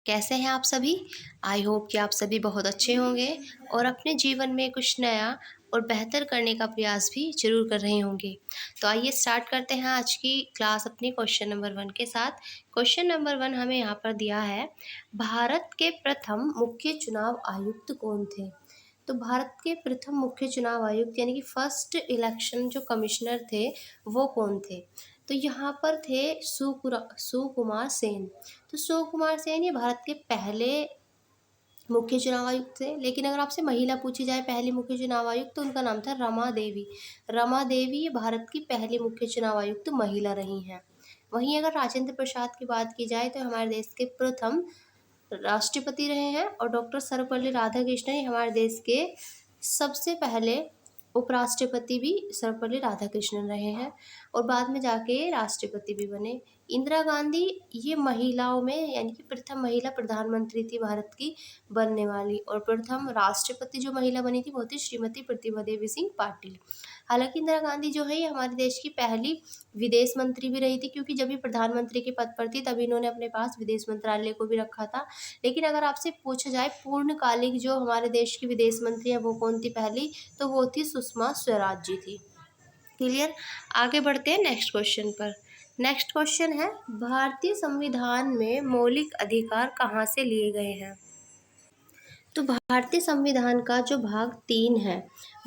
कैसे हैं आप सभी। आई होप कि आप सभी बहुत अच्छे होंगे और अपने जीवन में कुछ नया और बेहतर करने का प्रयास भी जरूर कर रहे होंगे। तो आइए स्टार्ट करते हैं आज की क्लास अपनी क्वेश्चन नंबर 1 के साथ। क्वेश्चन नंबर 1 हमें यहाँ पर दिया है, भारत के प्रथम मुख्य चुनाव आयुक्त कौन थे। तो भारत के प्रथम मुख्य चुनाव आयुक्त यानी कि फर्स्ट इलेक्शन जो कमिश्नर थे वो कौन थे। तो यहाँ पर थे सुकुमार सेन। तो सुकुमार सेन ये भारत के पहले मुख्य चुनाव आयुक्त थे। लेकिन अगर आपसे महिला पूछी जाए पहली मुख्य चुनाव आयुक्त तो उनका नाम था रमा देवी। रमा देवी ये भारत की पहली मुख्य चुनाव आयुक्त महिला रही हैं। वहीं अगर राजेंद्र प्रसाद की बात की जाए तो हमारे देश के प्रथम राष्ट्रपति रहे हैं और डॉक्टर सर्वपल्ली राधाकृष्णन ये हमारे देश के सबसे पहले उपराष्ट्रपति भी सर्वपल्ली राधाकृष्णन रहे हैं और बाद में जाके राष्ट्रपति भी बने। इंदिरा गांधी ये महिलाओं में यानी कि प्रथम महिला प्रधानमंत्री थी भारत की बनने वाली, और प्रथम राष्ट्रपति जो महिला बनी थी वो थी श्रीमती प्रतिभा देवी सिंह पाटिल। हालांकि इंदिरा गांधी जो है ये हमारे देश की पहली विदेश मंत्री भी रही थी, क्योंकि जब भी प्रधानमंत्री के पद पर थी तभी इन्होंने अपने पास विदेश मंत्रालय को भी रखा था। लेकिन अगर आपसे पूछा जाए पूर्णकालिक जो हमारे देश की विदेश मंत्री है वो कौन थी पहली, तो वो थी सुषमा स्वराज जी थी। क्लियर। आगे बढ़ते हैं नेक्स्ट क्वेश्चन पर। नेक्स्ट क्वेश्चन है, भारतीय संविधान में मौलिक अधिकार कहाँ से लिए गए हैं। तो भारतीय संविधान का जो भाग 3 है,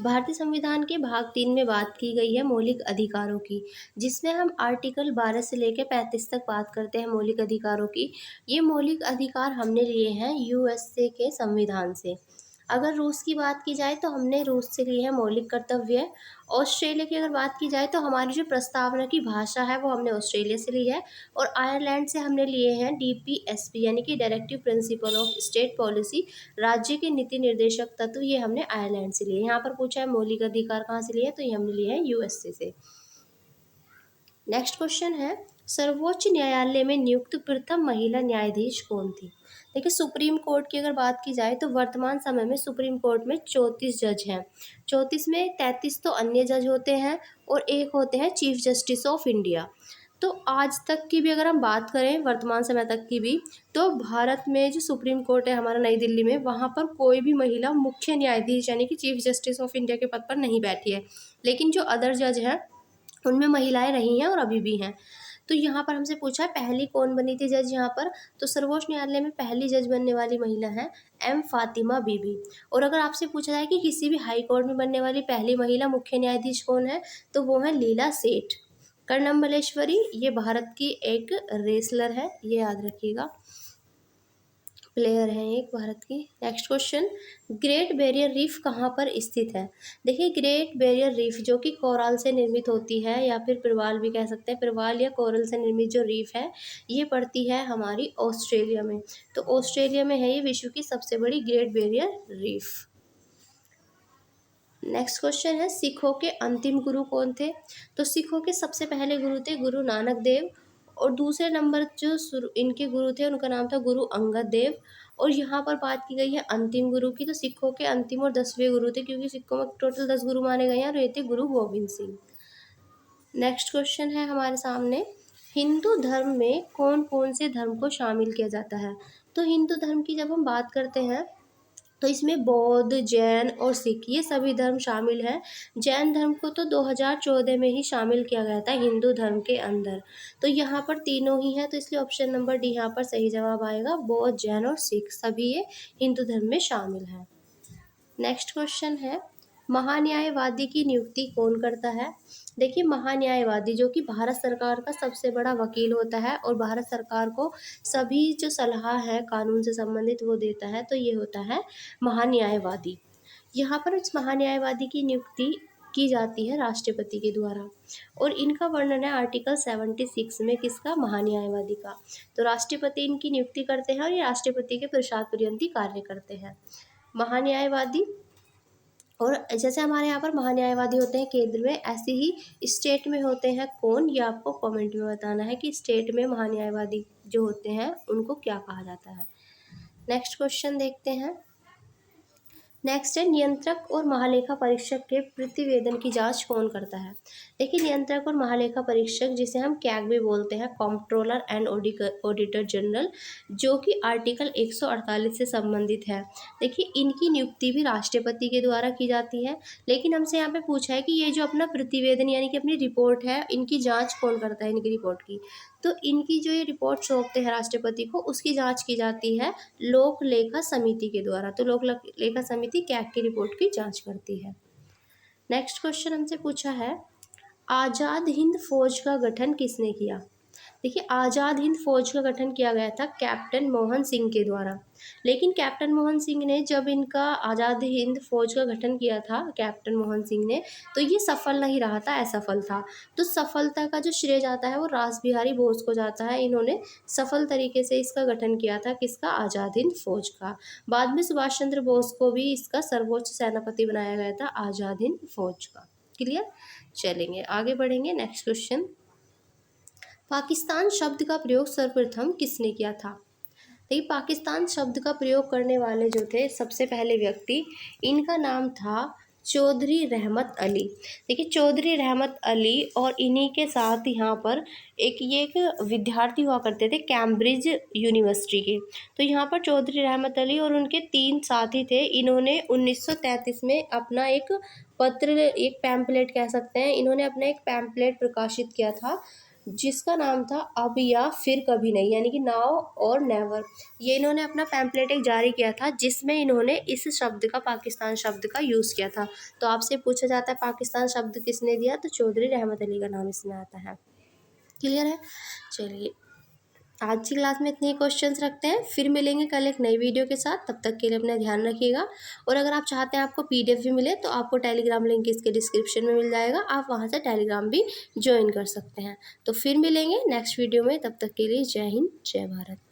भारतीय संविधान के भाग 3 में बात की गई है मौलिक अधिकारों की, जिसमें हम आर्टिकल 12 से लेकर 35 तक बात करते हैं मौलिक अधिकारों की। ये मौलिक अधिकार हमने लिए हैं यूएसए के संविधान से। अगर रूस की बात की जाए तो हमने रूस से लिए हैं मौलिक कर्तव्य। ऑस्ट्रेलिया की अगर बात की जाए तो हमारी जो प्रस्तावना की भाषा है वो हमने ऑस्ट्रेलिया से ली है। और आयरलैंड से हमने लिए हैं डीपीएसपी यानी कि directive principle of state policy, राज्य के नीति निर्देशक तत्व, ये हमने आयरलैंड से लिए। यहाँ पर पूछा है मौलिक अधिकार कहाँ से लिए, तो ये हमने लिए हैं यूएसए से। नेक्स्ट क्वेश्चन है, सर्वोच्च न्यायालय में नियुक्त प्रथम महिला न्यायाधीश कौन थी। देखिए सुप्रीम कोर्ट की अगर बात की जाए तो वर्तमान समय में सुप्रीम कोर्ट में 34 जज हैं। 34 में 33 तो अन्य जज होते हैं और एक होते हैं चीफ जस्टिस ऑफ इंडिया। तो आज तक की भी अगर हम बात करें वर्तमान समय तक की भी, तो भारत में जो सुप्रीम कोर्ट है हमारा नई दिल्ली में, वहाँ पर कोई भी महिला मुख्य न्यायाधीश यानी कि चीफ जस्टिस ऑफ इंडिया के पद पर नहीं बैठी है। लेकिन जो अदर जज हैं उनमें महिलाएं रही हैं और अभी भी हैं। तो यहाँ पर हमसे पूछा है पहली कौन बनी थी जज यहाँ पर, तो सर्वोच्च न्यायालय में पहली जज बनने वाली महिला है एम फातिमा बीबी। और अगर आपसे पूछा जाए कि किसी भी हाई कोर्ट में बनने वाली पहली महिला मुख्य न्यायाधीश कौन है, तो वो है लीला सेठ। कर्णम मल्लेश्वरी ये भारत की एक रेसलर है, ये याद रखिएगा, प्लेयर हैं एक भारत की। Next question, great barrier reef कहाँ पर स्थित है। देखिए ग्रेट बैरियर रीफ जो कि कोरल से निर्मित होती है या फिर प्रवाल भी कह सकते हैं, प्रवाल या कोरल से निर्मित जो रीफ है ये पड़ती है हमारी ऑस्ट्रेलिया में। तो ऑस्ट्रेलिया में है ये विश्व की सबसे बड़ी great barrier reef. Next question है, सिखों के अंतिम गुरु कौन थे। तो सिखों के सबसे पहले गुरु थे गुरु नानक देव, और दूसरे नंबर जो इनके गुरु थे उनका नाम था गुरु अंगद देव। और यहाँ पर बात की गई है अंतिम गुरु की, तो सिखों के अंतिम और 10वें गुरु थे, क्योंकि सिखों में टोटल 10 गुरु माने गए हैं और ये थे गुरु गोविंद सिंह। नेक्स्ट क्वेश्चन है हमारे सामने, हिंदू धर्म में कौन कौन से धर्म को शामिल किया जाता है। तो हिंदू धर्म की जब हम बात करते हैं तो इसमें बौद्ध, जैन और सिख ये सभी धर्म शामिल हैं। जैन धर्म को तो 2014 में ही शामिल किया गया था हिंदू धर्म के अंदर। तो यहाँ पर तीनों ही हैं, तो इसलिए ऑप्शन नंबर डी यहाँ पर सही जवाब आएगा। बौद्ध, जैन और सिख सभी ये हिंदू धर्म में शामिल हैं। नेक्स्ट क्वेश्चन है, महान्यायवादी की नियुक्ति कौन करता है। देखिए महान्यायवादी जो कि भारत सरकार का सबसे बड़ा वकील होता है और भारत सरकार को सभी जो सलाह है कानून से संबंधित वो देता है, तो ये होता है महान्यायवादी। यहाँ पर इस महान्यायवादी की नियुक्ति की जाती है राष्ट्रपति के द्वारा, और इनका वर्णन है आर्टिकल 76 में, किसका, महान्यायवादी का। तो राष्ट्रपति इनकी नियुक्ति करते हैं और ये राष्ट्रपति के प्रसाद पर्यंती कार्य करते हैं महान्यायवादी। और जैसे हमारे यहाँ पर महान्यायवादी होते हैं केंद्र में, ऐसे ही स्टेट में होते हैं कौन, ये आपको कमेंट में बताना है कि स्टेट में महान्यायवादी जो होते हैं उनको क्या कहा जाता है। नेक्स्ट क्वेश्चन देखते हैं, नेक्स्ट है, नियंत्रक और महालेखा परीक्षक के प्रतिवेदन की जांच कौन करता है। देखिए, नियंत्रक और महालेखा परीक्षक, जिसे हम कैग भी बोलते हैं, कंट्रोलर एंड ऑडिटर जनरल, जो कि आर्टिकल 148 से संबंधित है। देखिए, इनकी नियुक्ति भी राष्ट्रपति के द्वारा की जाती है। लेकिन हमसे यहाँ पे पूछा है कि ये जो अपना प्रतिवेदन यानी कि अपनी रिपोर्ट है, इनकी जाँच कौन करता है, इनकी रिपोर्ट की। तो इनकी जो ये रिपोर्ट सौंपते हैं राष्ट्रपति को, उसकी जाँच की जाती है लोक लेखा समिति के द्वारा। तो लोक लेखा समिति कैग की रिपोर्ट की जांच करती है। नेक्स्ट क्वेश्चन हमसे पूछा है, आज़ाद हिंद फौज का गठन किसने किया। देखिए, आज़ाद हिंद फौज का गठन किया गया था कैप्टन मोहन सिंह के द्वारा। लेकिन कैप्टन मोहन सिंह ने जब इनका आज़ाद हिंद फौज का गठन किया था कैप्टन मोहन सिंह ने, तो ये सफल नहीं रहा था, असफल था। तो सफलता का जो श्रेय जाता है वो रास बिहारी बोस को जाता है। इन्होंने सफल तरीके से इसका गठन किया था, किसका, आज़ाद हिंद फौज का। बाद में सुभाष चंद्र बोस को भी इसका सर्वोच्च सेनापति बनाया गया था, आज़ाद हिंद फौज का। क्लियर, चलेंगे आगे बढ़ेंगे। नेक्स्ट क्वेश्चन, पाकिस्तान शब्द का प्रयोग सर्वप्रथम किसने किया था। देखिए, पाकिस्तान शब्द का प्रयोग करने वाले जो थे सबसे पहले व्यक्ति, इनका नाम था चौधरी रहमत अली। देखिए, चौधरी रहमत अली, और इन्हीं के साथ यहाँ पर एक विद्यार्थी हुआ करते थे कैम्ब्रिज यूनिवर्सिटी के। तो यहाँ पर चौधरी रहमत अली और उनके 3 साथी थे। इन्होंने 1933 में अपना एक पत्र, एक पैम्पलेट कह सकते हैं, इन्होंने अपना एक पैम्पलेट प्रकाशित किया था, जिसका नाम था अब या फिर कभी नहीं, यानी कि नाउ और नेवर। ये इन्होंने अपना पैम्पलेट एक जारी किया था, जिसमें इन्होंने इस शब्द का, पाकिस्तान शब्द का यूज़ किया था। तो आपसे पूछा जाता है पाकिस्तान शब्द किसने दिया, तो चौधरी रहमत अली का नाम इसमें आता है। क्लियर है, चलिए आज की क्लास में इतने ही क्वेश्चंस रखते हैं, फिर मिलेंगे कल एक नई वीडियो के साथ। तब तक के लिए अपना ध्यान रखिएगा। और अगर आप चाहते हैं आपको PDF भी मिले, तो आपको टेलीग्राम लिंक इसके डिस्क्रिप्शन में मिल जाएगा, आप वहां से टेलीग्राम भी ज्वाइन कर सकते हैं। तो फिर मिलेंगे नेक्स्ट वीडियो में, तब तक के लिए जय हिंद, जय भारत।